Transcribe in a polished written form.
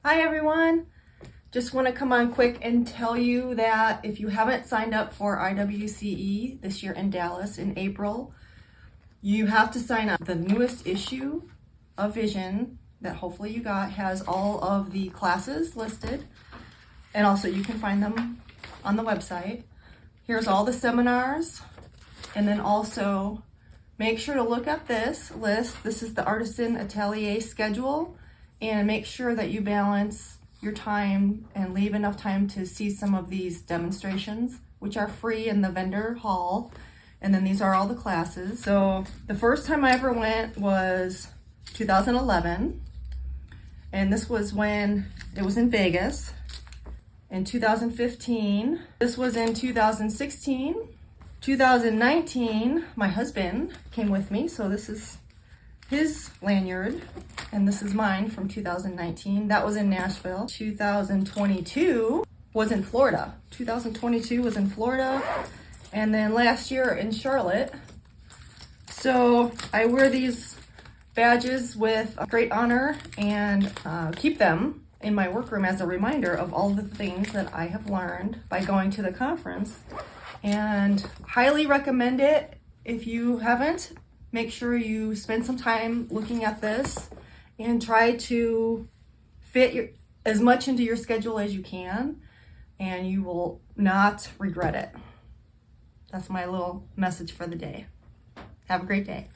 Hi everyone! Just want to come on quick and tell you that if you haven't signed up for IWCE this year in Dallas in April, you have to sign up. The newest issue of Vision that hopefully you got has all of the classes listed, and also you can find them on the website. Here's all the seminars, and then also make sure to look at this list. This is the Artisan Atelier schedule, and make sure that you balance your time and leave enough time to see some of these demonstrations, which are free in the vendor hall. And then these are all the classes. So the first time I ever went was 2011, and this was when it was in Vegas. In 2015, this was in 2016. 2019, my husband came with me, so this is his lanyard, and this is mine from 2019. That was in Nashville. 2022 was in Florida. 2022 was in Florida, and then last year in Charlotte. So I wear these badges with great honor and keep them in my workroom as a reminder of all the things that I have learned by going to the conference, and highly recommend it. If you haven't, make sure you spend some time looking at this and try to fit as much into your schedule as you can, and you will not regret it. That's my little message for the day. Have a great day.